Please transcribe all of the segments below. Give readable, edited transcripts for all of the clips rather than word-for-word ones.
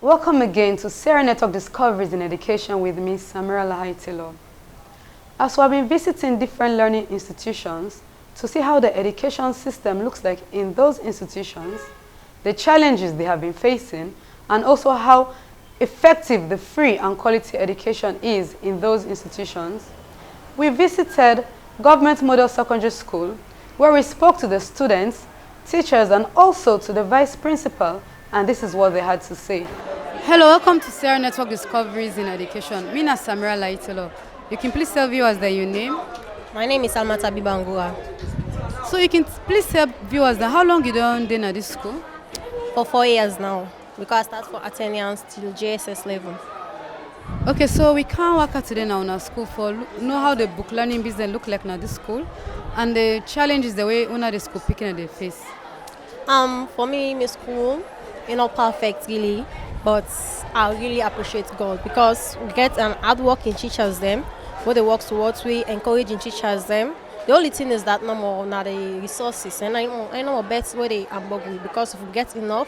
Welcome again to Sierra Network Discoveries in Education with me, Sameera Lahai Taylor. As we have been visiting different learning institutions to see how the education system looks like in those institutions, the challenges they have been facing, and also how effective the free and quality education is in those institutions, we visited Gov't Model Secondary School, where we spoke to the students, teachers, and also to the vice principal, and this is what they had to say. Hello, welcome to Sierra Network Discoveries in Education. Me na Sameera Lahai Taylor. You can please tell viewers that your name? My name is Almata Bibangua. So you can please tell viewers that how long you done at this school? For 4 years now, because I start from attendance till JSS level. Okay, so we can't work out today now in our school for know how the book learning business look like now this school, and the challenge is the way una the school picking at the face. For me, my school, not perfect really, but I really appreciate God because we get hardworking teachers them, where they work towards we encouraging teachers them. The only thing is that no more not the resources, and I know best where they are with because if we get enough,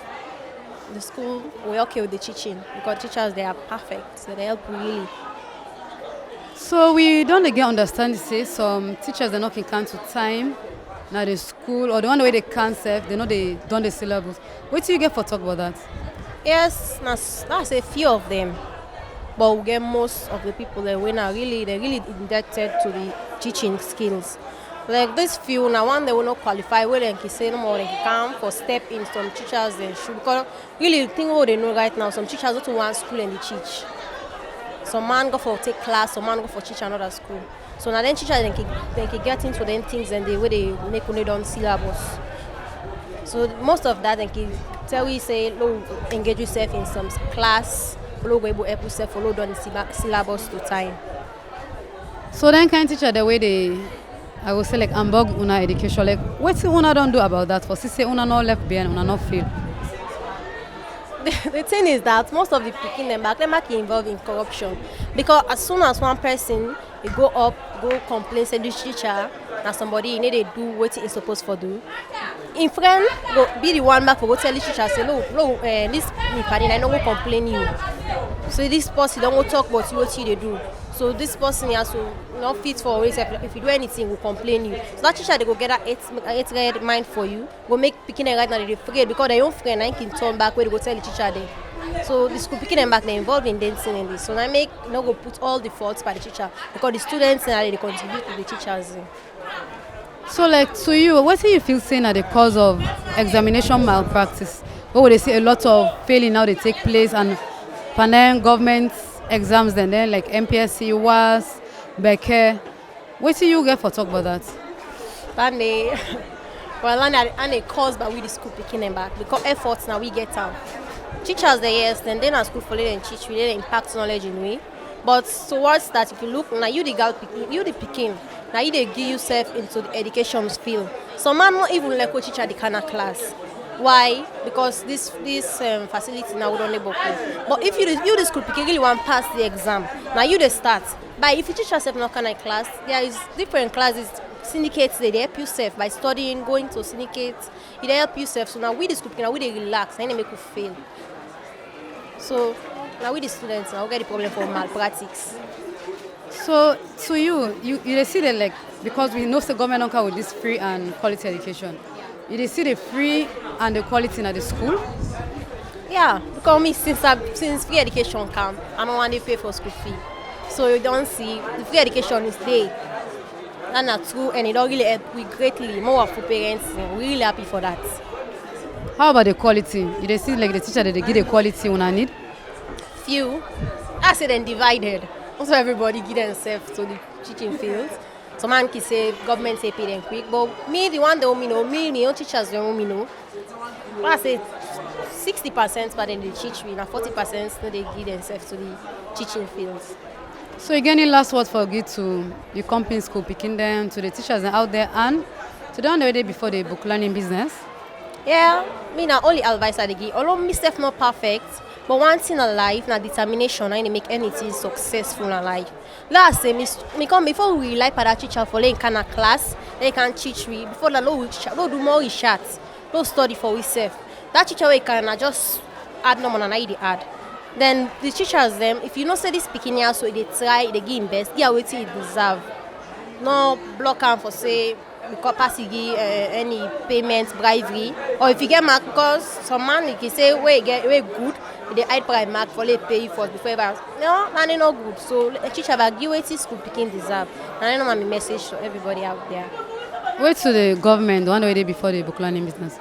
the school we're okay with the teaching because teachers they are perfect, so they help really. So we don't again understand to say some teachers are not can come to time now the school or the one way they can't serve, they know they done the syllabus. What do you get for talk about that? Yes, that's a few of them, but we get most of the people that we are really indebted to the teaching skills. Like this few now one they will not qualify where they can say no more they can come for step in some teachers they should because really the thing what they know right now some teachers go to one school and they teach. Some man go for take class, some man go for teach another school. So now then teachers they can get into them things and they where they make when they done syllabus. So most of that they can tell we say no engage yourself in some class, follow go able help yourself follow done the syllabus to time. So then can teacher the way they I will say like ambog una education like what una don't do about that for say una not left behind una not fail. The thing is that most of the picking them back involved in corruption because as soon as one person they go up go complain say this teacher and somebody you need to do what he's supposed to do in friend go be the one back for go tell the teacher say no this me pardon I don't go complain you so this person don't go talk about what they do. So this person has to not fit for always. If you do anything, will complain you. So that teacher they go get a eight red mind for you. Go make picking them right now they forget because they don't forget and can turn back where they go tell the teacher there. So the school picking them back they involved in dancing in this. So I make go put all the faults by the teacher because the students and they contribute to the teachers. So like to you, what do you feel saying at the cause of examination malpractice? What would they say a lot of failing now they take place and then government exams then like MPSC, WAS, Becker. What do you get for talk about that? And they caused by we the school picking them back because efforts now we get out. Teachers they yes, then our school for and teach we they impact knowledge in we. But towards that if you look now you the girl picking, you the picking, now you they give yourself into the education field. Some man not even like what teacher the kind of class. Why? Because this facility now we don't label. But if you the school pick, you really want to pass the exam. Now you the start. But if you teach yourself no kind of class, there is different classes, syndicates they help yourself by studying, going to syndicates, they help yourself. So now we the school pick, now we they relax, and they make you fail. So now we the students now we get the problem for malpractice. So to you see that like because we know the government don't come with this free and quality education. You see the free and the quality in the school? Yeah, because me since free education come, I'm the one they pay for school fee. So you don't see the free education is there. That's not true and it don't really help we greatly more for parents. We're really happy for that. How about the quality? You see like the teacher that they give the quality when I need? Few. I said then divided. Also everybody give themselves to the teaching field. Some man can say government say pay them quick, but me the one that me know, me own teachers don't me know. But I say 60% but then they teach me, and 40% no they give themselves to the teaching fields. So again, any last word for good to the company school picking them, to the teachers out there and to the one the day before the book learning business? Yeah, me not only advice I give. Although myself not perfect, but one thing in life, na determination, I make anything successful in life. Last say, me come before we rely on that teacher for laying kind of class, they can teach me. Before the law, we do more research, don't study for ourselves. That teacher we can just add no more than I add. Then the teachers them, if you know say this picking here, so they try, they give him best, give what he deserve. No block am for say because pass any payment bribery, or if you get mark because some man you can say wait good, they hide prime mark for they pay you first before ever. No, man no good. So a teacher have give what school picking deserve. And I know my message to everybody out there. Wait to the government, the one way before the book learning business.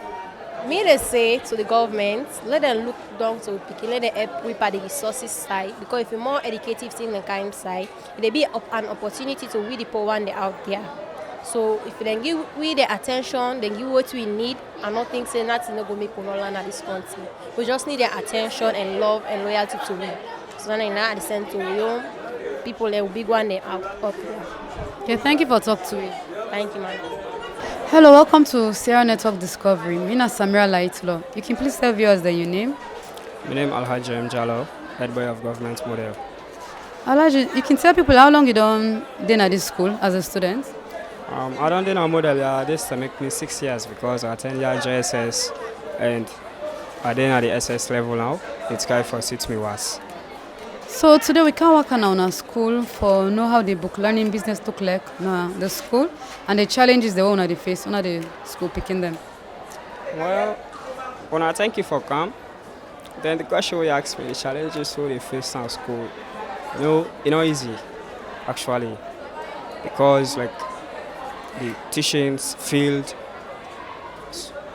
Me they say to the government, let them look down to picking, let them help with the resources side, because if you're more educative thing the kind side, it be an opportunity to we the poor one out there. So if you then give we the attention, then give what we need, and not think say nothing not gonna make people learn at this country. We just need their attention and love and loyalty to me. So then I understand to you people they will big one they out up there. Okay, thank you for talking to me. Thank you, man. Hello, welcome to Sierra Network Discovery. My name is Sameera Lahai Taylor. You can please tell viewers your name. My name is Alhaji Jallo, head boy of Gov't model. Alhaji, you can tell people how long you done been at this school as a student? I don't do a model this to make me 6 years because I attend JSS and I then at the SS level now. It's kind of suits me worse. So today we can work on our school for know how the book learning business look like the school and the challenges they want to face when the school picking them. Well, when I thank you for come, then the question we ask me, the challenges who they face in school, it's not easy actually, because like the teachings field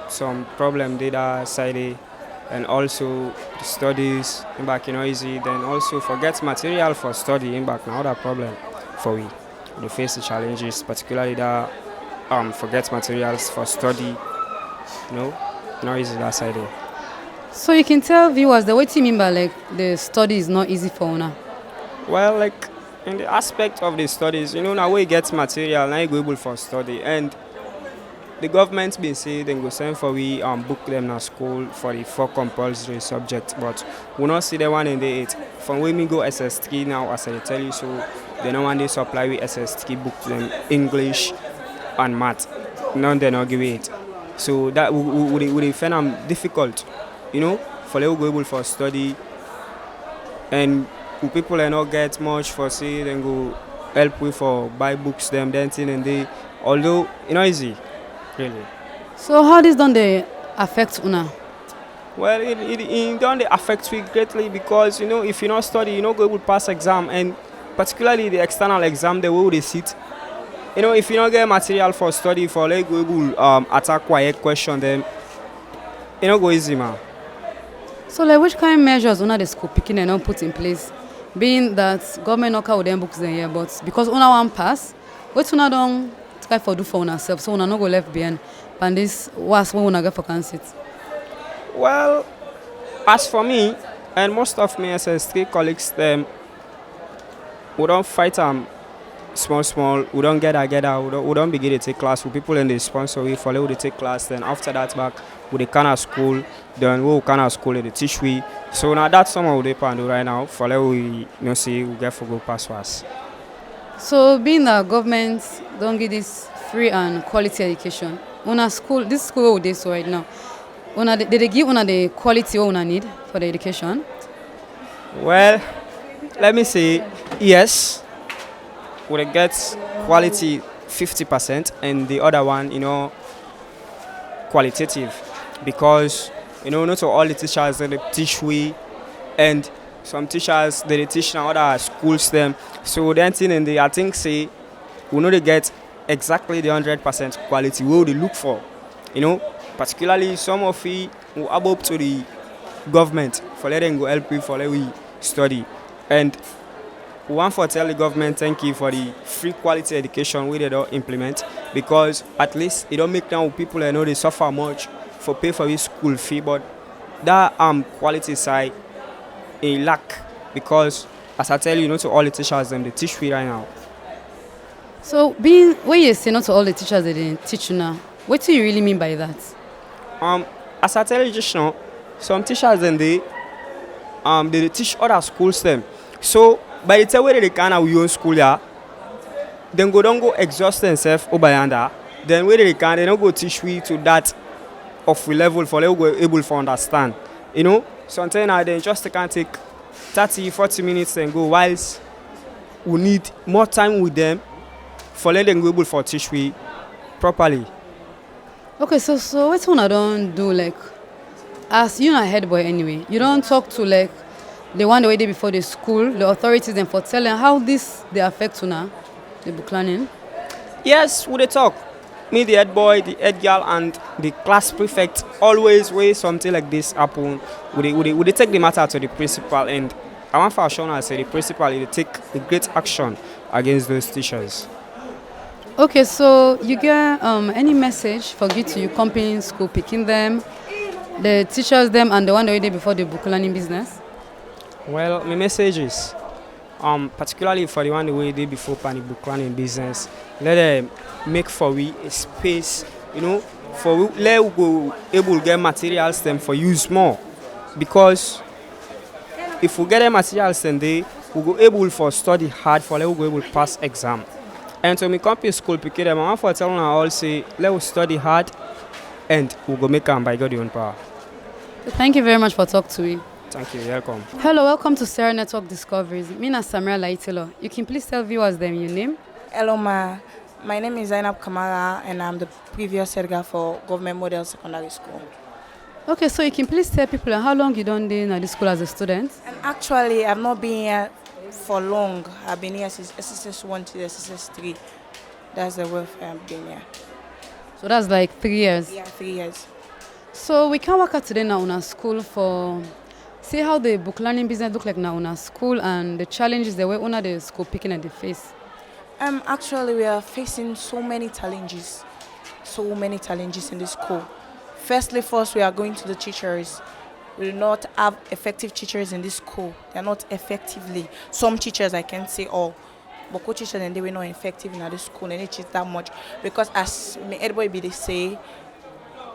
some problem data side, and also the studies in back easy, then also forget material for study in back now that problem for we. They face the challenges, particularly that forget materials for study, not easy that side. So you can tell viewers the what you mean by like the study is not easy for una. Well, like in the aspect of the studies, now we get material, now you go able for study, and the government been say they go send for we book them in school for the 4 compulsory subjects, but we not see the one in the 8. From when we go SS3 now, as I tell you, so they don't want they supply with SS3 book them English and math. None they not give it. So that would find them difficult, for they go able for study, and people they not get much for say then go help with for buy books them then thing and they, although easy. Really. So how this don't they affect una? Well, it don't affect you greatly because if you not study, you not go able to pass exam, and particularly the external exam, the way they sit. If you not get material for study for like go able attack quiet question, then go easy, man. So like which kind of measures una the school picking and not put in place, being that government not carry them books in here, but because una want pass, what una don't try for do for ourselves, so una no go left behind. And this was what una get for cancer. Well, as for me and most of my SS3 colleagues, them we don't fight small. We don't get out. We don't begin to take class with people in the sponsor. We follow they take class. Then after that back with the kind of school. Then we kind of school they teach we. So now that's some of the plan right now. Follow we see we get for go pass us. So being that government don't give this free and quality education, una school, this school where we so right now, did they give una the quality what una need for the education? Well, let me say yes. We get quality 50% and the other one, qualitative, because not all the teachers they teach we, and some teachers they teach in other schools them. So then thing and I think say we know they get exactly the 100% quality what they look for. Particularly some of it who above to the government for letting go help we for let we study. And we want to tell the government thank you for the free quality education we they don't implement, because at least it don't make now people they suffer much for pay for this school fee, but that quality side a lack, because as I tell you, to all the teachers them they teach we right now. So being when you say not to all the teachers that they teach you now, what do you really mean by that? As I tell you just now, some teachers then they teach other schools them. So by the time they can our own school then don't go exhaust themselves over yonder. Then where they can, they don't go teach we to that of level for they go able to understand. Sometimes they just can't take 30, 40 minutes and go, whilst we need more time with them for let them be able for teach we properly. Okay, so what one I don't do like, as you know head boy anyway, you don't talk to like the one the way they before the school, the authorities, and for telling how this they affect una, the book learning. Yes, we dey talk. Me, the head boy, the head girl, and the class prefect always way something like this happen. We dey take the matter to the principal, and I want for sure I say the principal will take a great action against those teachers. Okay, so you get any message for you to your company in school picking them, the teachers them, and the one the way they before the book learning business? Well, my message is, particularly for the one the way they before panic book learning business, let them make for we a space, for we let we go able to get materials them for use more, because if we get the materials then we go able for study hard for let we go able to pass exam. And to me company school pick them, I want for telling all say let we study hard and we go make them by God your own power. Thank you very much for talking to me. Thank you, welcome. Hello, welcome to Sierra Network Discoveries. Me na Sameera Lahai Taylor. You can please tell viewers them your name. Hello, ma. My name is Zainab Kamara, and I'm the previous head girl for Gov't Model Secondary School. Okay, so you can please tell people how long you done there in the school as a student? And actually, I've not been here for long. I've been here since SSS 1 to SSS 3. That's the welfare I've been here. So that's like 3 years? Yeah, 3 years. So we can work out today now in our school for see how the book learning business look like now in our school and the challenges the way under the school picking at the face. Actually, we are facing so many challenges in the school. Firstly, first, we are going to the teachers. We do not have effective teachers in this school. They are not effectively. Some teachers, I can't say all, but co-teachers and they were not effective in this school and they teach that much. Because as everybody be they say,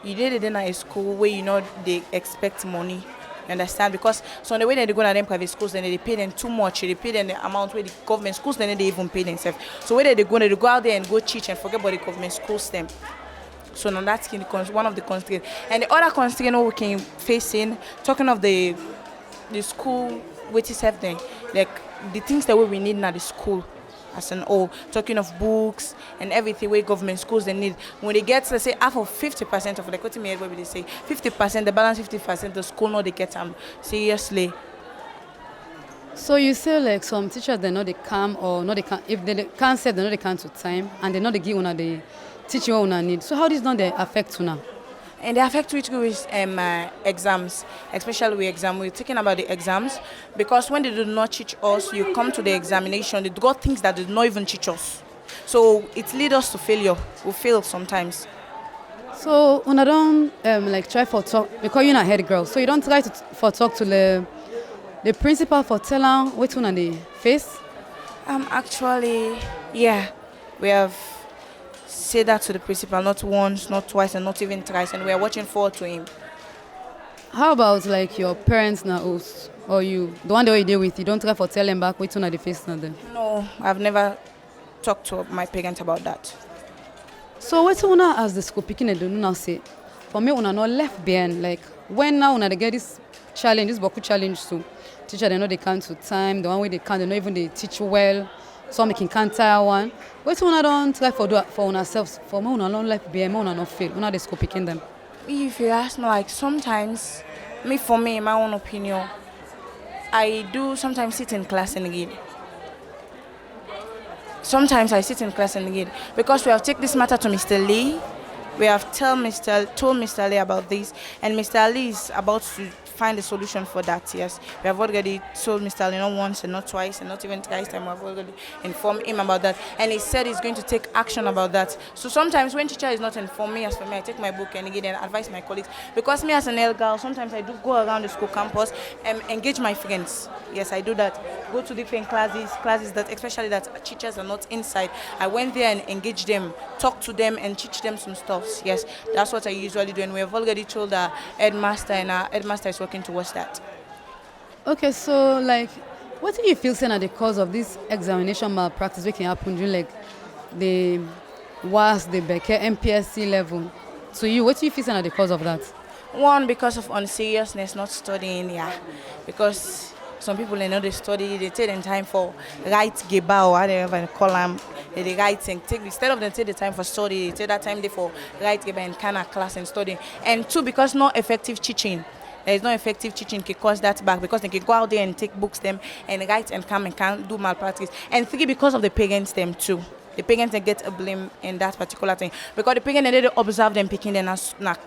you did it in a school where they expect money. You understand? Because so the way that they go to them private schools, then they pay them too much. They pay them the amount where the government schools, then they even pay themselves. So where they go out there and go teach and forget about the government schools them. So now that's one of the constraints. And the other constraint we can face in talking of the school which is happening, like the things that we need now the school as an whole, talking of books and everything where government schools they need. When they get, let's say, half of 50% of like what they say, 50%, the balance 50%, the school no they get them seriously. So you say like some teachers they know they come or no they can if they can't say they know they can't to time and they know they give una the teach you una need. So how does not they affect una? And they affect which with exams, especially with exam. We're talking about the exams because when they do not teach us, you come to the examination, they got things that did not even teach us. So it leads us to failure. We fail sometimes. So when I don't like try for talk because you're not head girl, so you don't try to for talk to the principal for tell them what one they face. Actually, yeah, we have say that to the principal not once, not twice, and not even thrice, and we are watching forward to him. How about like your parents now or you, the one that you deal with, you don't try for tell them back wait on the face now then? No, I've never talked to my parents about that. So what una as the school picking do now say? For me, una not left behind. Like when now una they get this challenge, this Boku challenge so teacher they know they can't to time, the one way they can't, they know even they teach well. Some making can't tire one. What una don't try for do for ourselves? For me, una don't left behind, una not fail. Una they school picking them. If you ask me, like sometimes, for me, in my own opinion, I do sometimes sit in class and read. Sometimes I sit in class and read because we have taken this matter to Mr. Lee. We have told Mr. Lee about this, and Mr. Lee is about to find a solution for that. Yes, we have already told Mr. Lee not once and not twice and not even thrice time. We have already informed him about that, and he said he's going to take action about that. So sometimes when teacher is not informed me, as for me, I take my book and again and advise my colleagues because me as an L girl, sometimes I do go around the school campus and engage my friends. Yes, I do that. Go to different classes that especially that teachers are not inside. I went there and engage them, talk to them, and teach them some stuff. Yes, that's what I usually do, and we have already told our headmaster, and our headmaster is working towards that. Okay, so like, what do you feel saying at the cause of this examination malpractice that can happen during like the WAS, the Becker, MPSC level? To you, what do you feel saying at the cause of that? One, because of unseriousness, not studying, yeah. Because some people they know they study, they take them time for write geba or whatever they call them. They write and take instead of them take the time for study, they take that time they for write geba and kind of class and study. And two, because not effective teaching. There is no effective teaching can cause that back because they can go out there and take books them and write and come and can't do malpractice. And three, because of the parents them too. The parents they get a blame in that particular thing because the parents they observe them picking them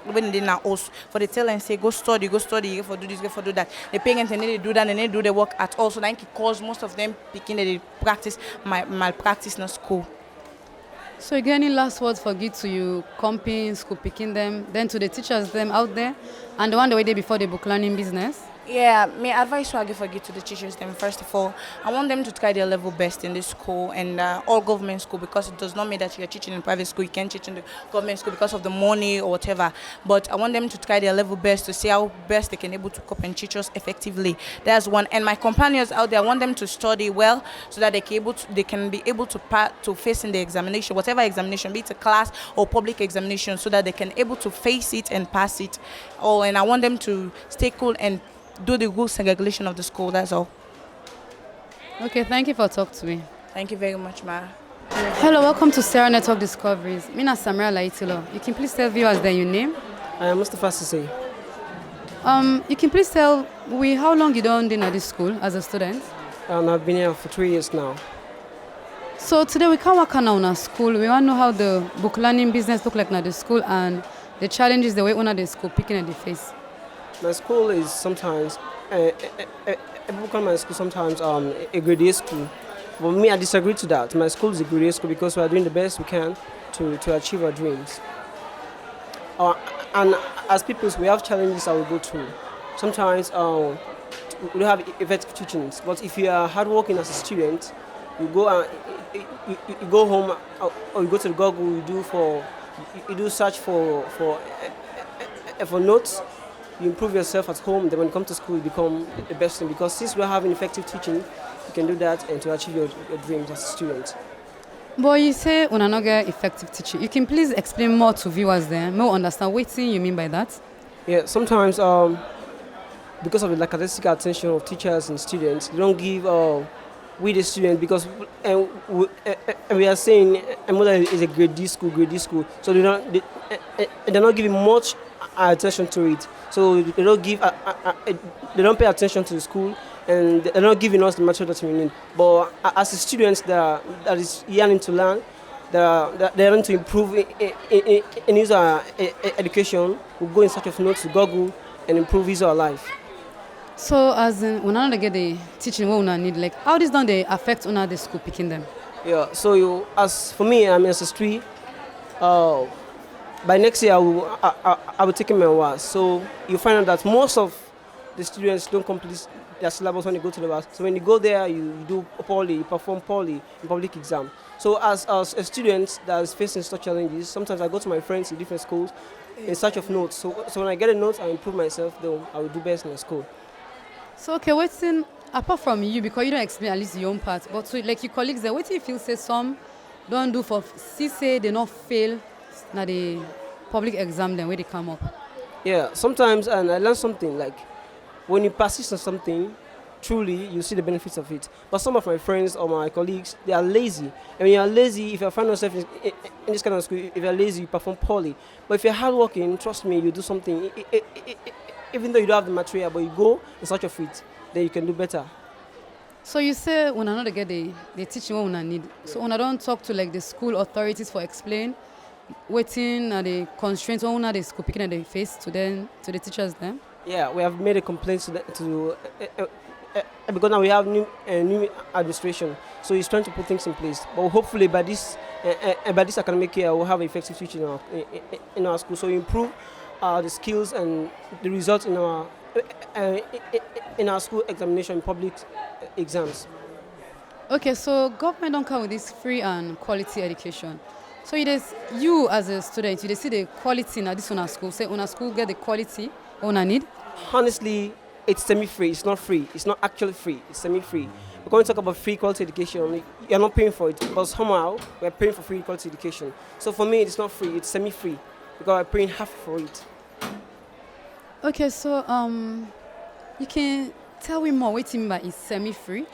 when they now us for the tell and say go study, you for do this, go for do that. The parents they do that and they do the work at all, so that it cause most of them picking they practice malpractice in school. So you get any last words for good to you comping, school picking them, then to the teachers them out there, and the one the way they before the book learning business? Yeah, my advice I give to the teachers them first of all, I want them to try their level best in this school and all government school because it does not mean that you're teaching in private school, you can't teach in the government school because of the money or whatever. But I want them to try their level best to see how best they can able to cope and teach us effectively. That's one. And my companions out there, I want them to study well so that they can be able to face in the examination, whatever examination, be it a class or public examination, so that they can able to face it and pass it. Oh, and I want them to stay cool and do the rules and regulation of the school, that's all. Okay, thank you for talking to me. Thank you very much, Ma. Hello, welcome to Sierra Network Discoveries. My name is Sameera Lahai Taylor. You can please tell viewers their name? I am Mustafa Sise. You can please tell we how long you done in at this school as a student? And I've been here for 3 years now. So today we can work on our school. We want to know how the book learning business look like at the school and the challenges the way owner the school picking at the face. My school is sometimes, people call my school sometimes a grade A school. But me, I disagree to that. My school is a grade A school because we are doing the best we can to achieve our dreams. And as people, we have challenges that we go through. Sometimes we don't have effective teachings. But if you are hardworking as a student, you go you go home or you go to the Google, you do search for notes. You improve yourself at home, then when you come to school, you become the best thing. Because since we're having effective teaching, you can do that and to achieve your dreams as a student. But you say when I not get effective teaching, you can please explain more to viewers there, more understand what you mean by that? Yeah, sometimes because of the lackadaisical attention of teachers and students, they don't give we the students because we are saying Emoda is a grade D school, so they're not giving much attention to it. So they don't give, they don't pay attention to the school, and they're not giving us the material that we need. But as the students that is yearning to learn, they're yearning to improve in his education, we go in search of notes to Google and improve his life. So as in, when I get the teaching what we need, like how this don't they affect the school picking them? Yeah. So as for me, I'm SS3. By next year, I will take my WAS. So you find out that most of the students don't complete their syllabus when they go to the WAS. So when you go there, you do poorly, you perform poorly in public exam. So as a student that is facing such challenges, sometimes I go to my friends in different schools in search of notes. So when I get a note, I improve myself, then I will do best in the school. So okay, what's in apart from you, because you don't explain at least your own part, but so like your colleagues there, what do you feel say some don't do for say they not fail na the public exam then where they come up? Yeah, sometimes and I learned something like when you persist on something, truly you see the benefits of it. But some of my friends or my colleagues, they are lazy. And when you are lazy, if you find yourself in this kind of school, if you are lazy, you perform poorly. But if you're hardworking, trust me, you do something. Even though you don't have the material, but you go in search of it, then you can do better. So you say when I not get the teaching what I need. So when I don't talk to like the school authorities for explain, waiting at the constraints when the school picking at the face to the teachers then. Yeah, we have made a complaint because now we have new administration, so he's trying to put things in place. But hopefully by this academic year, we'll have effective teaching in our school, so we improve the skills and the results in our school examination, public exams. Okay, so government don't come with this free and quality education. So you as a student, you see the quality in this on our school. Say on our school get the quality on our need. Honestly, it's semi-free. It's not free. It's not actually free. It's semi-free. We're going to talk about free quality education. You're not paying for it, but somehow we're paying for free quality education. So for me, it's not free. It's semi-free because we're paying half for it. Okay, so you can Tell me more, what you mean by is semi-free?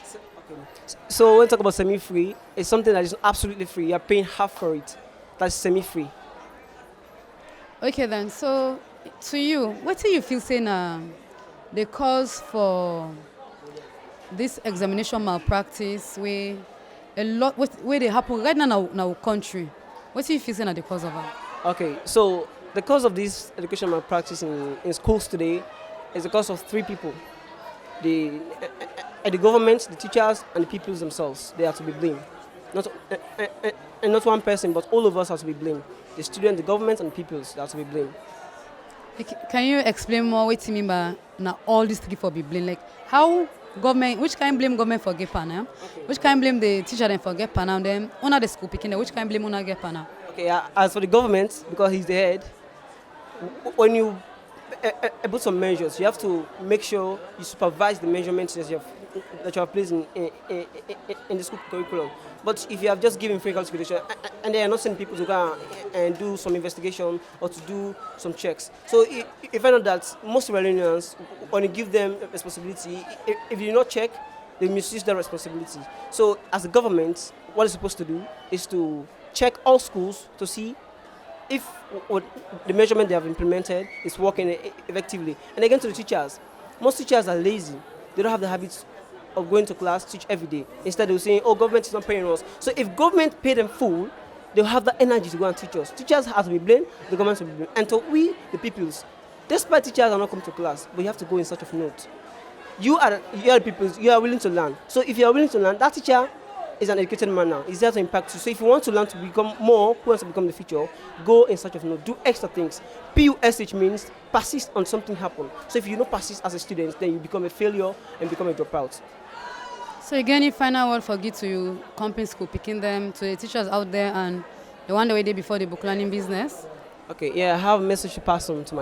So when we talk about semi-free, it's something that is absolutely free. You're paying half for it. That's semi-free. Okay then, so to you, what do you feel saying the cause for this examination malpractice where a lot where they happen right now in our country? What do you feel saying the cause of that? Okay, so the cause of this education malpractice in schools today is the cause of three people. The government, the teachers, and the pupils themselves. They have to be blamed. And not one person, but all of us have to be blamed. The student, the government, and the pupils have to be blamed. Can you explain more what you mean by now all these three for be blamed? Like how government, which kind blame government for get panel? Okay. Which kind blame the teacher then for get panel? Then under the school picking, which kind blame una get panel? Okay, as for the government, because he's the head, when you put some measures, you have to make sure you supervise the measurements that you have placed in the school curriculum. But if you have just given free calculation and they are not sending people to go and do some investigation or to do some checks, so if I know that most Sierra Leoneans, when you give them responsibility, if you do not check, they misuse their responsibility. So as a government, what it's supposed to do is to check all schools to see if what the measurement they have implemented is working effectively. And again, to the teachers, most teachers are lazy. They don't have the habit of going to class, teach every day. Instead, they're saying, oh, government is not paying us. So if government pay them full, they'll have the energy to go and teach us. Teachers have to be blamed, the government will be blamed. And so we, the peoples, despite teachers are not coming to class, but you have to go in search of notes. You are the peoples, you are willing to learn. So if you are willing to learn, that teacher is an educated man now. He's there to impact you. So if you want to learn to become more, who wants to become the future, go in search of notes. Do extra things. PUSH means persist on something happen. So if you don't persist as a student, then you become a failure and become a dropout. So again, you final word for to you, company school, picking them to the teachers out there and the one the way they before the book learning business. Okay, yeah, I have a message to pass on to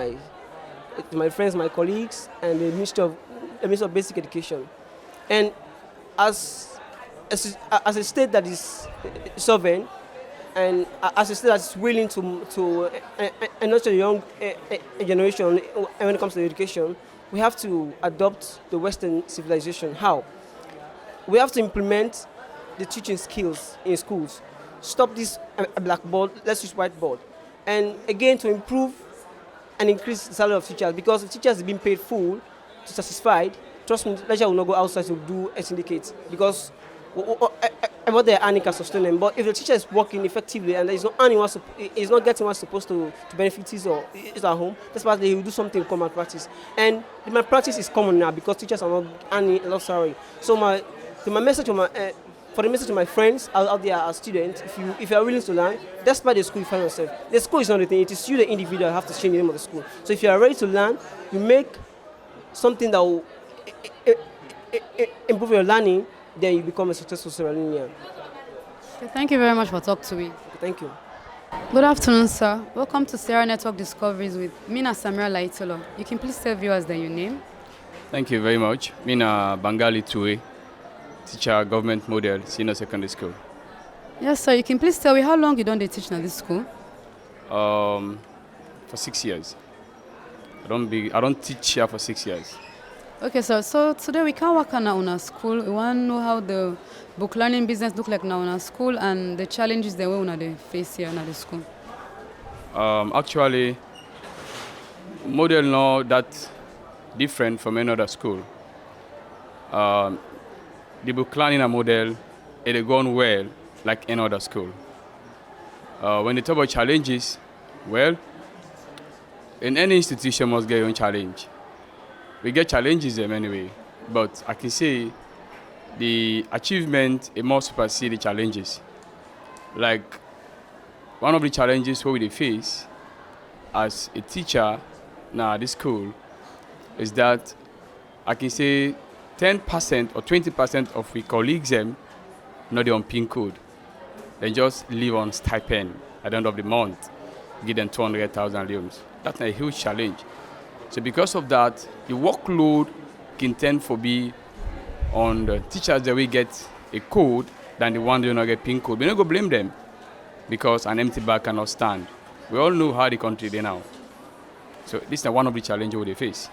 my friends, my colleagues, and the Ministry of Basic Education. And as a state that is sovereign and as a state that is willing to nurture the young generation when it comes to education, we have to adopt the Western civilization. How? We have to implement the teaching skills in schools. Stop this blackboard, let's use whiteboard. And again, to improve and increase the salary of teachers, because if teachers are being paid full to satisfied, trust me, lecturer will not go outside to do a syndicate because what they're earning can sustain them. But if the teacher is working effectively and he's not earning he's not getting what's supposed to benefit his or is at home, that's why they will do something called malpractice. And the malpractice is common now because teachers are not earning a lot of salary. So my message to my friends out there as students, if you are willing to learn, despite the school you find yourself, the school is not the thing. It is you, the individual, have to change the name of the school. So if you are ready to learn, you make something that will improve your learning, then you become a successful Sierra Leonean. Okay, thank you very much for talking to me. Thank you. Good afternoon, sir. Welcome to Sierra Network Discoveries with Mina Sameera Lahai Taylor. You can please tell viewers your name. Thank you very much. Mina Bangali Ture, teacher, government model, senior secondary school. Yes, sir. You can please tell me how long you done they teach in this school? For 6 years. I don't teach here for 6 years. Okay, sir. So today we can work on our school. We want to know how the book learning business look like now in our school and the challenges that we face here in the school. Actually, model not that different from any other school. The book learning model, it has gone well like any other school. When they talk about challenges, well, in any institution must get your own challenge. We get challenges them anyway, but I can say the achievement it must supersede the challenges. Like one of the challenges we face as a teacher now at this school is that I can say 10% or 20% of we colleagues them not on PIN code. They just live on stipend at the end of the month, give them 200,000 leones. That's a huge challenge. So because of that, the workload can tend to be on the teachers that we get a code than the one that do not get PIN code. We don't go blame them because an empty bag cannot stand. We all know how the country is now. So this is one of the challenges they face.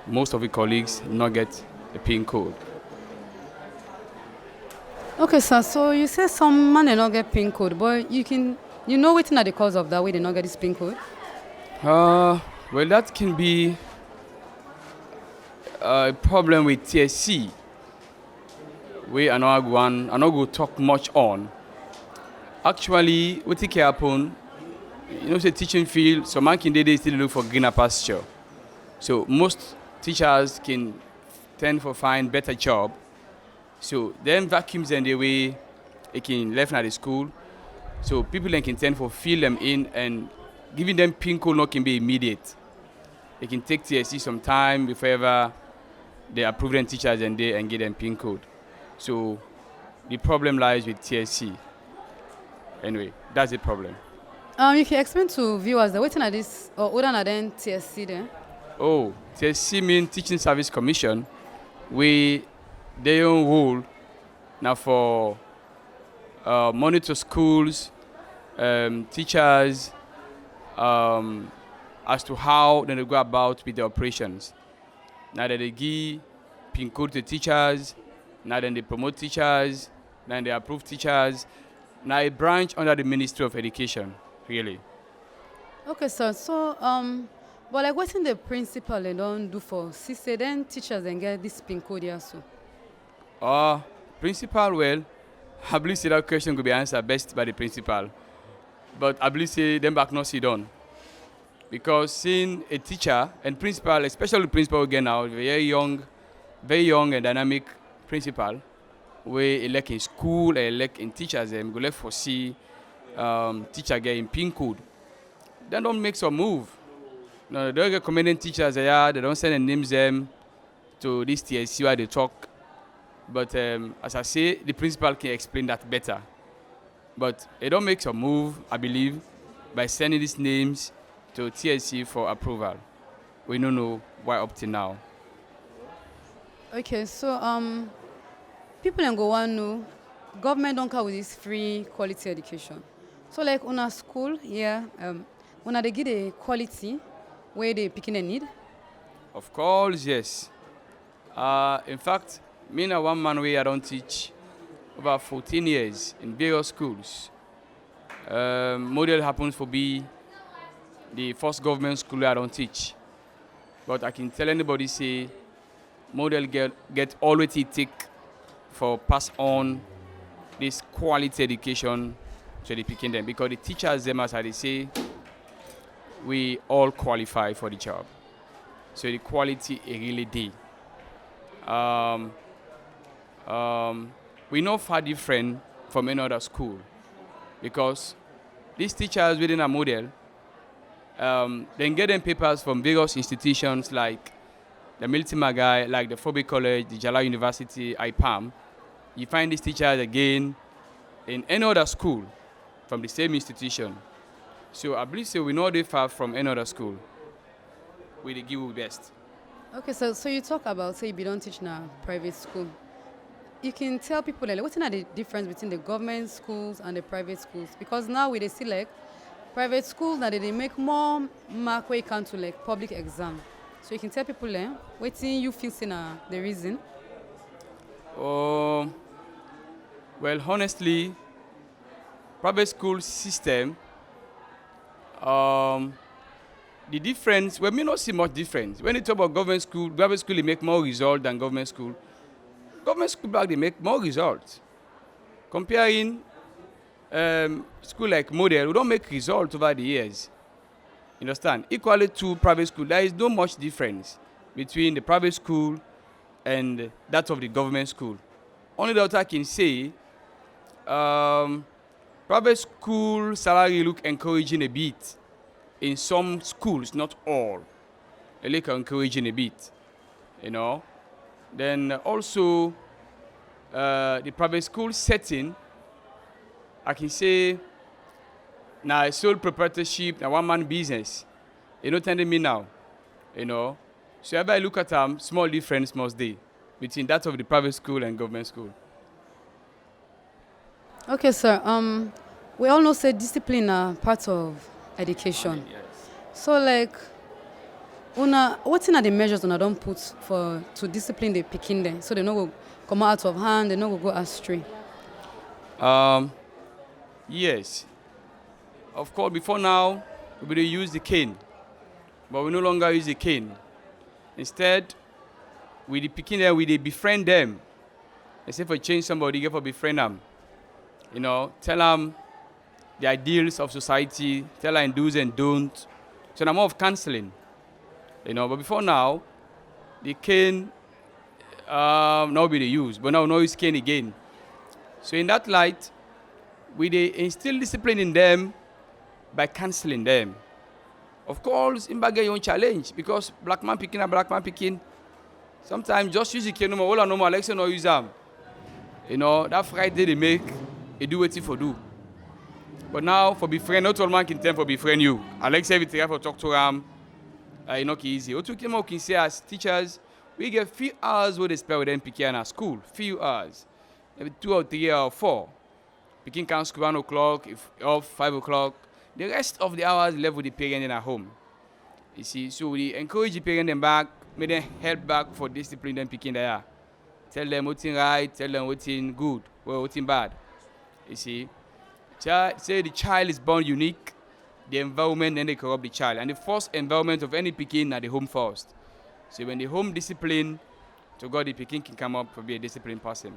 Most of the colleagues not get the PIN code. Okay, sir. So you say some man they not get PIN code, but you know waiting at the cause of that way they not get this PIN code. Well, that can be a problem with TSC. We are not going to talk much on. Actually, what can happen? You know, say teaching field, so man can they still look for greener pasture. So most teachers can tend to find better job. So them vacuums and the way they can left at the school. So people then can tend to fill them in, and giving them PIN code not can be immediate. They can take TSC some time before ever they approve them teachers and get them PIN code. So the problem lies with TSC. Anyway, that's the problem. You can explain to viewers the waiting at this or other than TSC there. Oh, TSC means Teaching Service Commission. They own role now for monitor schools, teachers, as to how they go about with the operations. Now that they give PIN code to teachers, now then they promote teachers, then they approve teachers. Now a branch under the Ministry of Education, really. Okay, sir. So but like what's in the principal they don't do for sister then teachers and get this PIN code here so? Principal, well, I believe that question could be answered best by the principal. But I believe them back not sit down. Because seeing a teacher and principal, especially principal again now, very young and dynamic principal, we elect in school, elect in teachers, and go left for see teacher get in PIN code. They don't make some move. No, they don't recommend teachers there, they don't send their names them to this TSC where they talk. But as I say, the principal can explain that better. But they don't make some move, I believe, by sending these names to TSC for approval. We don't know why up to now. Okay, so people can go on know government don't come with this free quality education. So like on a school, yeah, when they get a quality where they picking a need. Of course, yes. In fact, me and one man way I don't teach about 14 years in various schools. Model happens to be the first government school I don't teach. But I can tell anybody say model get all what it take for pass on this quality education to the picking them, because the teachers them, as I say, we all qualify for the job. So the quality is really there. We not far different from any other school, because these teachers within a model, they get them papers from various institutions like the Milton Magai, like the Phoebe College, the Jala University, IPAM. You find these teachers again in any other school from the same institution. So I believe so we know they far from any other school. We they give you best. Okay, so you talk about say if you don't teach in a private school. You can tell people like, what's the difference between the government schools and the private schools? Because now we see like private schools that they make more mark when it comes to like public exam. So you can tell people like, what's you feel the reason? Well, honestly, private school system, the difference, we may not see much difference. When you talk about government school, private school they make more result than government school. Government school back they make more results. Comparing school like model, we don't make results over the years. You understand? Equally to private school, there is no much difference between the private school and that of the government school. Only that I can say, private school salary look encouraging a bit. In some schools, not all, they look encouraging a bit, you know. Then also, the private school setting, I can say, now a sole proprietorship, now one-man business. You know, telling me now, you know. So if I look at small difference must be between that of the private school and government school. Okay, sir. We all know say discipline are part of education. Yes. So like, what are the measures una don't put to discipline the pikin them so they no go come out of hand, they no go astray? Yes. Of course, before now, we would use the cane, but we no longer use the cane. Instead, we the picking them, we they befriend them. Instead for change somebody, get for befriend them. You know, tell them the ideals of society, tell them do's and don'ts. So I'm more of counseling. You know, but before now, the cane now be the use, but now no use cane again. So in that light, we they instill discipline in them by counseling them. Of course, in bagay your challenge because black man picking a black man picking. Sometimes just use the cane no more, all I know more election or use them. You know, that Friday they make, they do what for do. But now for befriend, not all man can tell for befriend you. Alex everything for talk to them. You know, easy. What we can say as teachers, we get few hours where they spend with them picking at school. Few hours. Maybe 2 or 3 or 4. Picking can school 1 o'clock, if off 5 o'clock. The rest of the hours left with the parent in at home. You see, so we encourage the parent them back, make them help back for discipline them picking there. Tell them what's right, tell them what's good, or what's bad. You see, say the child is born unique, the environment then they corrupt the child. And the first environment of any picking at the home first. So when the home discipline, to God the picking can come up to be a disciplined person.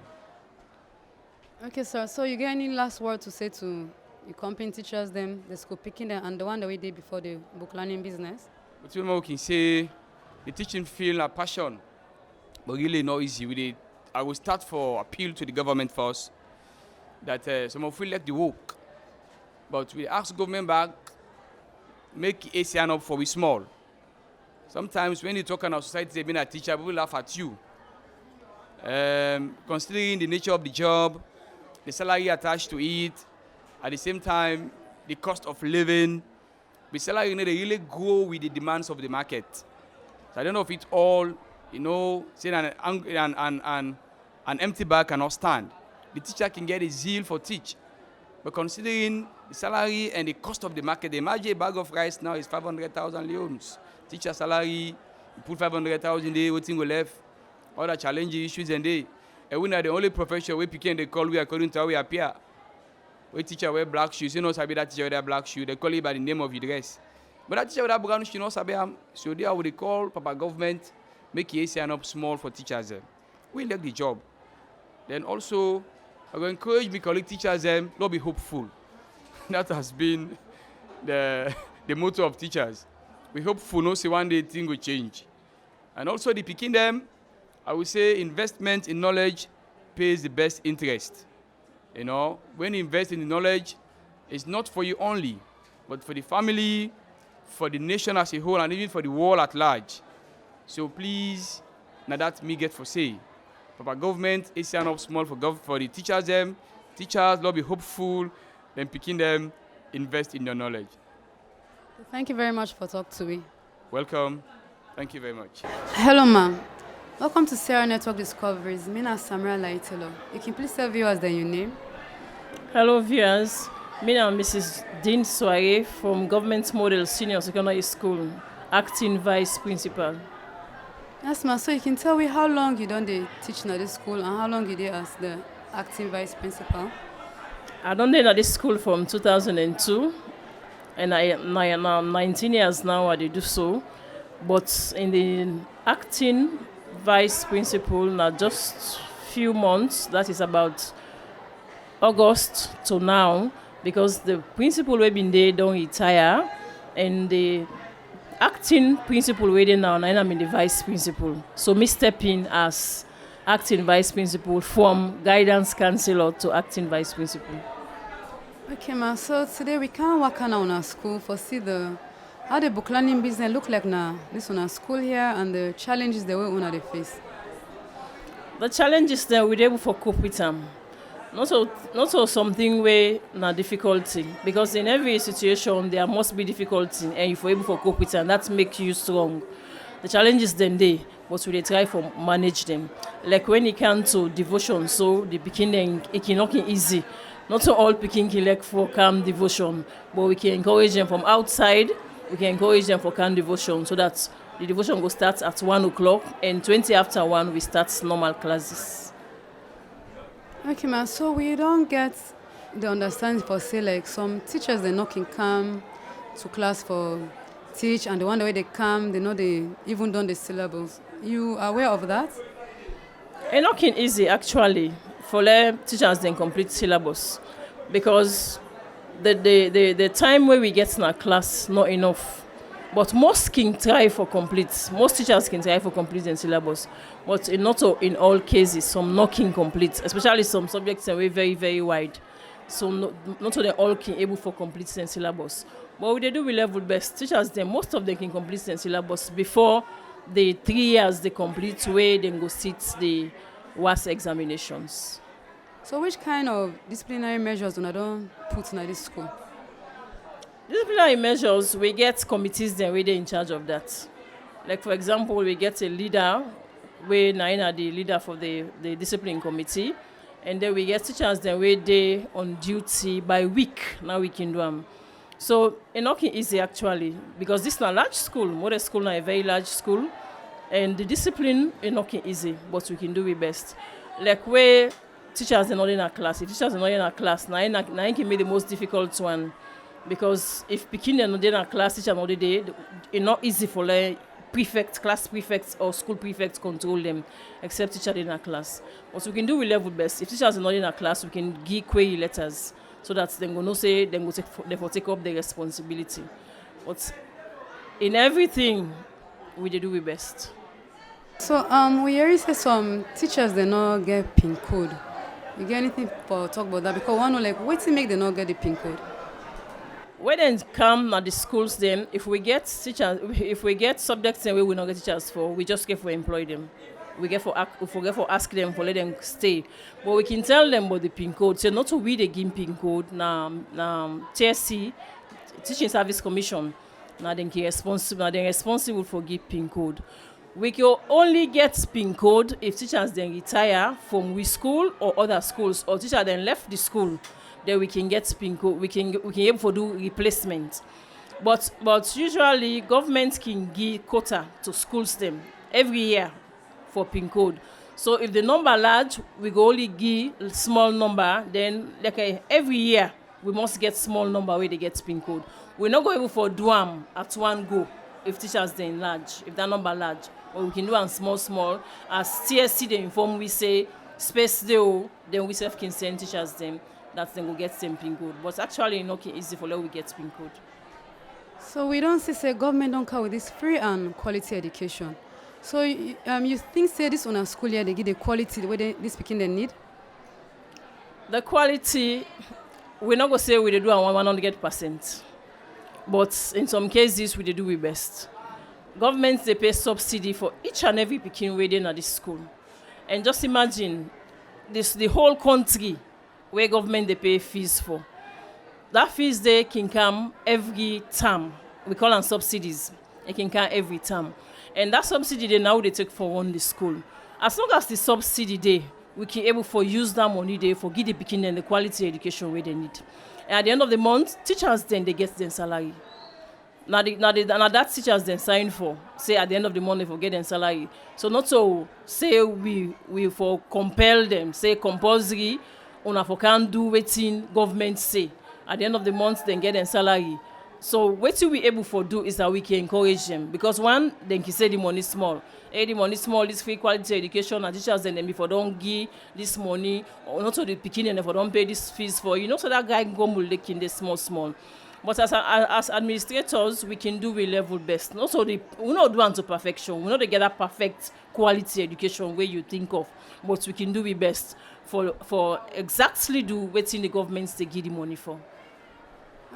Okay, sir. So you get any last word to say to the company teachers, them, the school picking them, and the one that we did before the book learning business? But we can say the teaching feel a passion, but really not easy. I will start for appeal to the government first, that some of we like the work, but we ask government back, make ACN up for we small. Sometimes when you talk in our society, being a teacher, people laugh at you. Considering the nature of the job, the salary attached to it, at the same time, the cost of living, the salary they really grow with the demands of the market. So I don't know if it's all, saying an empty bag cannot stand. The teacher can get a zeal for teach. But considering the salary and the cost of the market, imagine a bag of rice now is 500,000 leones. Teacher salary, you put 500,000 there, what's will left? All the challenging issues and they. And we are the only profession we pick they call we according to how we appear. We teacher wear black shoes, you know sabi that teacher wear black shoe, they call it by the name of your dress. But that teacher with brown shoe, you know sabi so they would call Papa government, make it up small for teachers. We like the job. Then also I will encourage my colleague teachers not be hopeful. That has been the motto of teachers. We hopeful no say one day things will change. And also the picking them, I would say investment in knowledge pays the best interest. You know, when you invest in the knowledge, it's not for you only, but for the family, for the nation as a whole, and even for the world at large. So please, now that me get for say. Papa government is up small for the teachers them. Teachers, Lord be hopeful, then picking them, invest in your knowledge. Thank you very much for talking to me. Welcome. Thank you very much. Hello, ma'am. Welcome to Sierra Network Discoveries. My name is Sameera Lahai Taylor. You can please tell viewers their name. Hello, viewers. My name is Mrs. Dean Soare from Gov't Model Senior Secondary School, acting vice principal. Yes, ma'am. So you can tell me how long you done the teaching at this school and how long you did as the acting vice principal? I done at this school from 2002, and I am 19 years now I do so. But in the acting vice principal, now just few months, that is about August to now, because the principal we been there don't retire, and the acting principal waiting now, and I'm in the vice principal. So me step in as acting vice principal from guidance counselor to acting vice principal. Okay, ma. So today we can work on our school for see how the book learning business look like now. This on our school here and the challenges they will they face. The challenges that we're able to cope with them. Not so something where na difficulty, because in every situation there must be difficulty, and if you're able to cope with them, that makes you strong. The challenges then they, but we try to manage them. Like when it comes to devotion, so the beginning it cannot be easy. Not so all picking can like for calm devotion, but we can encourage them from outside. We can encourage them for calm devotion, so that The devotion will start at 1 o'clock, and 20 after 1, we start normal classes. Okay, ma. So we don't get the understanding for, say, like some teachers, they not can come to class for teach, and the one the way they come, they know they even done the syllables. You are aware of that? It's not easy, actually, for teachers then complete syllabus, because the time where we get in our class not enough. But most can try for complete. Most teachers can try for complete the syllabus, but not in all cases. Some not can complete, especially some subjects are very, very wide. So not all they all can able for complete the syllabus. But what they do, we level best. Teachers, most of them can complete the syllabus before the 3 years they complete, where they go sit the WAS examinations. So which kind of disciplinary measures do I don't put in this school? Disciplinary measures, we get committees then where they're in charge of that. Like, for example, we get a leader, where Naina the leader for the discipline committee, and then we get teachers then where they on duty by week. Now we can do them. So it's not easy, actually, because this is not a large school. Model school now a very large school, and the discipline is not easy, but we can do it best. Like where teachers are not in a class. If teachers are not in a class, now can be the most difficult one. Because if Pekin are not in a class, teacher not there, it's not easy for class prefects or school prefects control them, except teacher in a class. What we can do, we level best. If teachers are not in a class, we can give query letters so that they go say they go take up the responsibility. But in everything, we do we best. So we already say some teachers they not get PIN code. You get anything for talk about that? Because one like what to make they not get the PIN code? When they come at the schools, then if we get teachers, if we get subjects then we will not get teachers for, we just get for employ them. We get for ask them for let them stay. But we can tell them about the PIN code. So not to we they give PIN code. Now TSC, Teaching Service Commission, now they responsible for give PIN code. We can only get PIN code if teachers then retire from we school or other schools, or teacher then left the school. Then we can get PIN code. We can able to do replacement. But usually government can give quota to schools them every year for PIN code. So if the number large, we go only give small number. Then like every year we must get small number where they get PIN code. We're not going for do them at one go if teachers then large, if that number large. Or we can do them small. As TSC they inform we say space there, then we self can send teachers them. That then will get them PIN code. But actually, not easy for let we get PIN code. So we don't say government don't come with this free and quality education. So you think say this on a school year they give the quality the way this speaking they need? The quality, we're not gonna say we do 100%, but in some cases we do we best. Governments they pay subsidy for each and every Pekin within at this school, and just imagine this the whole country. Where government they pay fees for. That fees they can come every term. We call them subsidies. It can come every term. And that subsidy they now they take for one the school. As long as the subsidy day, we can able for use that money there for give the Pekin and the quality education where they need. And at the end of the month, teachers then they get their salary. Now that teachers then sign for, say at the end of the month they forget their salary. So not so say we for compel them, say compulsory. Una for can do wetin government say. At the end of the month, then get their salary. So what we able for do is that we can encourage them. Because one, then can say the money small. Hey, the money small, this free quality education, and teachers then before don't give this money, or not to the beginning, if don't pay this fees for, so that guy can go making this small. But as administrators, we can do we level best. Not so we not do unto perfection. We not get that perfect quality education where you think of, but we can do we best. For exactly do what in the governments they give the money for.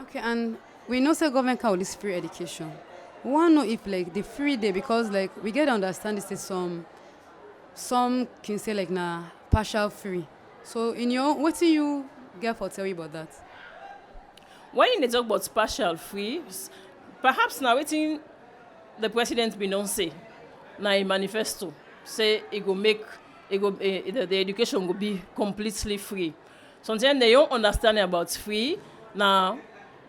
Okay, and we know say government can this free education. We want to know if like the free day, because like we get to understand this is some can say like partial free. So in your what do you get for tell you about that? When they talk about partial free, perhaps now waiting the president be don't say now in manifesto say it go make the education will be completely free. Sometimes they don't understand about free. Now,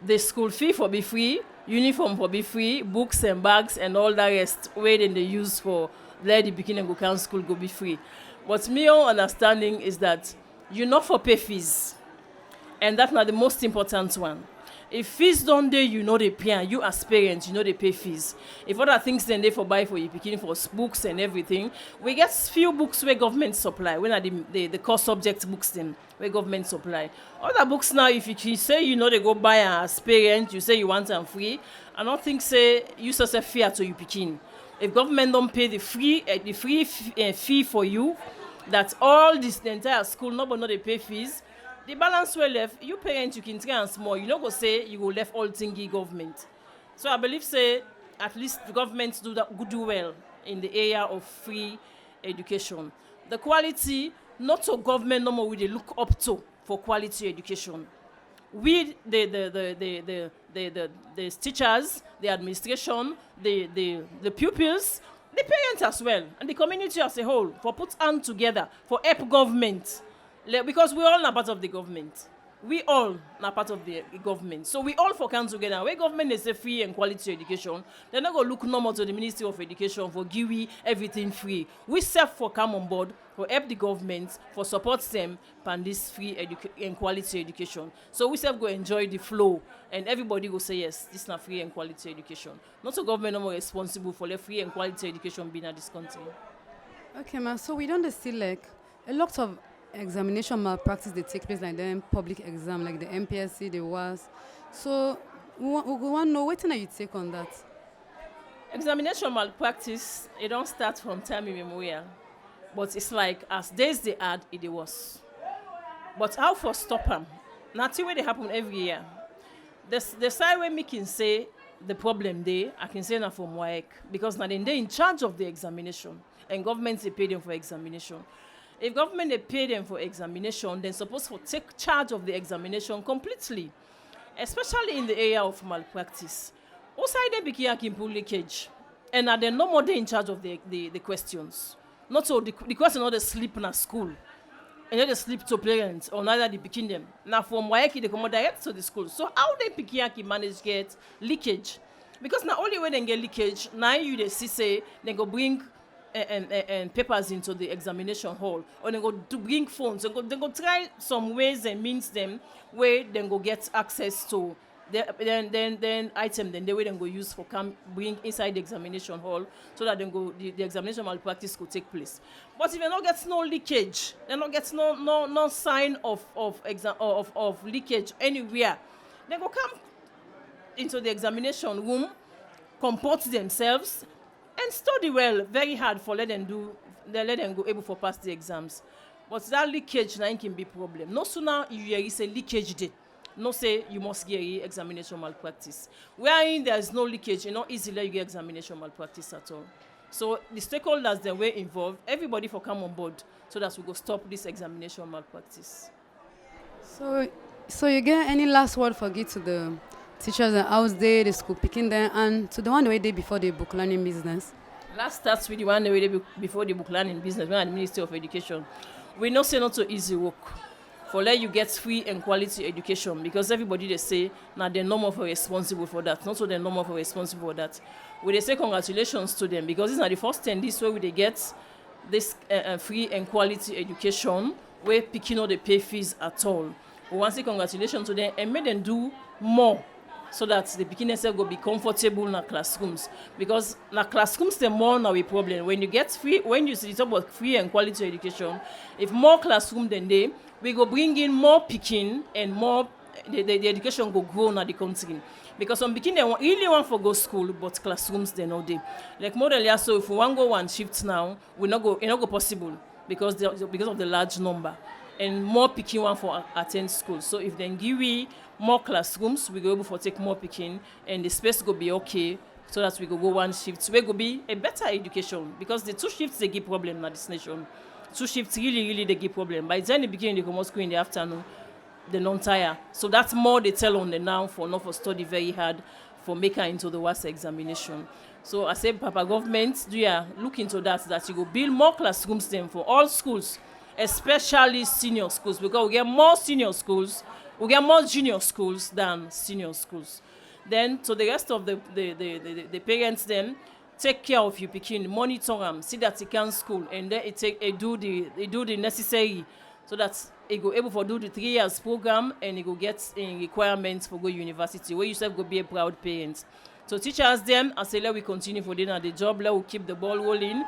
the school fee for be free, uniform for be free, books and bags and all the rest wey dem dey use for let the pikin go come school go be free. But my own understanding is that you not for pay fees, and that's not the most important one. If fees don't dey, you know they pay, and you as parents, you know they pay fees. If other things then they for buy for you pikin for books and everything, we get few books where government supply. When are the core subject books then where government supply. Other books now, if you say you know they go buy as parent, you say you want them free. I don't think say you say fair to you pikin. If government don't pay the free fee for you, that all this the entire school nobody know they pay fees. The balance we left, you parents you can try and small. You know go say you go left all thingy government. So I believe say at least the government do well in the area of free education. The quality, not so government no more we they look up to for quality education. We the teachers, the administration, the pupils, the parents as well, and the community as a whole for put hand together for help government. Because we all are part of the government. We all are part of the government. So we all for come together. Where government is a free and quality education, they're not going to look no more to the Ministry of Education for give everything free. We self for come on board for help the government for support them on this free and quality education. So we self go enjoy the flow and everybody will say yes, this is not free and quality education. Not the government no more responsible for the free and quality education being at this country. Okay, ma. So we don't see like a lot of examination malpractice they take place like the public exam, like the MPSC, the WAS. So we want to know what you take on that. Examination malpractice, it don't start from time immemorial, but it's like as days they add, it was. But how for stop them? Nothing where they happen every year. The side where me can say the problem there, I can say now from WAEC, because now they're in charge of the examination, and government they pay them for examination. If government they pay them for examination, then supposed to take charge of the examination completely, especially in the area of malpractice. Also, they begin pull leakage, and are they no more they in charge of the questions. Not so the question not they sleep in a school, and they sleep to parents or neither they begin them. Now from Waiki they come direct to the school. So how they begin manage get leakage? Because now only when they get leakage, now you they see say they go bring and papers into the examination hall, or they go to bring phones. They go try some ways and means them where they go get access to then item then the way they go use for bring inside the examination hall so that then go the examination malpractice could take place. But if they not get no leakage, they not get no sign of leakage anywhere, they go come into the examination room, comport themselves, and study well, very hard for let them go able for pass the exams. But that leakage now can be problem. No sooner you hear it's a leakage day, no say you must get examination malpractice. Wherein there is no leakage, you know easily you get examination malpractice at all. So the stakeholders that were involved, everybody for come on board so that we go stop this examination malpractice. So you get any last word for give to the teachers and house day, the school picking them, and to the one way they before the book learning business? Last starts with the one way they before the book learning business, when at the Ministry of Education. We not say not to easy work for let you get free and quality education, because everybody they say now they're no more for responsible for that. Not so they're no more for responsible for that. We they say congratulations to them, because it's not the first 10 this way we they get this free and quality education where picking all the pay fees at all. We want to say congratulations to them and make them do more, so that the beginners will be comfortable in the classrooms. Because in the classrooms, the more now a problem. When you get free, when you see talk about free and quality education, if more classroom than they, we go bring in more picking and more, the education go grow in the country. Because some beginning they really want to go school, but classrooms they know they. Like more than last, so if we want to go one shift now, we not go, it not go possible because of the large number. And more picking one for attend school. So if they give we more classrooms, we go able to take more picking, and the space will be okay, so that we go one shift. So we go be a better education, because the 2 shifts they give problem in this nation. 2 shifts really they give problem. By then the beginning they come out school in the afternoon, they don't tire. So that's more they tell on the now for not for study very hard for make her into the WAS examination. So I say, Papa government, do you look into that you go build more classrooms then for all schools, especially senior schools, because we get more senior schools, we get more junior schools than senior schools. Then to the rest of the parents then, take care of your pikin, monitor them, see that he can school, and then it do the necessary so that he go able for do the 3 years program and he go get requirements for go university, where you self go be a proud parent. So teachers them, I say let we continue for them at the job, let we keep the ball rolling,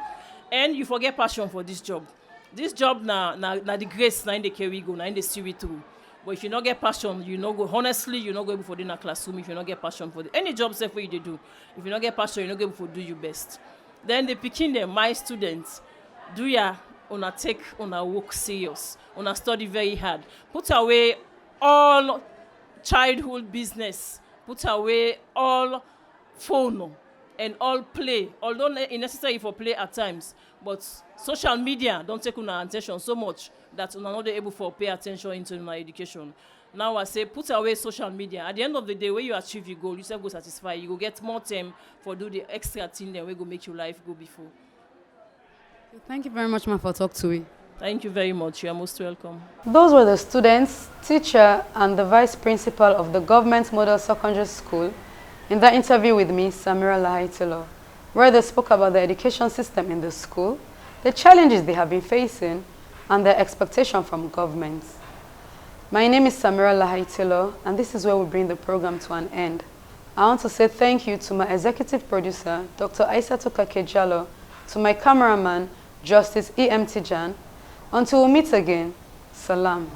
and you forget passion for this job. This job na the grace na in the carry go, na in the see we through. But if you not get passion, you not go. Honestly, you not go able for in a classroom. If you not get passion for any job, say for you they do. If you not get passion, you not go able for do your best. Then they picking them, my students, do ya una take una work serious, una study very hard. Put away all childhood business. Put away all phone and all play. Although it's necessary for play at times, but social media don't take una attention so much that you're not able to pay attention into my education. Now I say put away social media. At the end of the day, when you achieve your goal, you self go satisfy. You will get more time for do the extra thing that will go make your life go before. Thank you very much, ma, for talking to me. Thank you very much. You are most welcome. Those were the students, teacher, and the vice principal of the Gov't Model Secondary School in that interview with me, Sameera Lahai Taylor, where they spoke about the education system in the school, the challenges they have been facing, and their expectation from governments. My name is Sameera Lahai Taylor, and this is where we bring the program to an end. I want to say thank you to my executive producer, Dr. Aissatou Kakejalo, to my cameraman, Justice E.M. Tijan. Until we meet again, salam.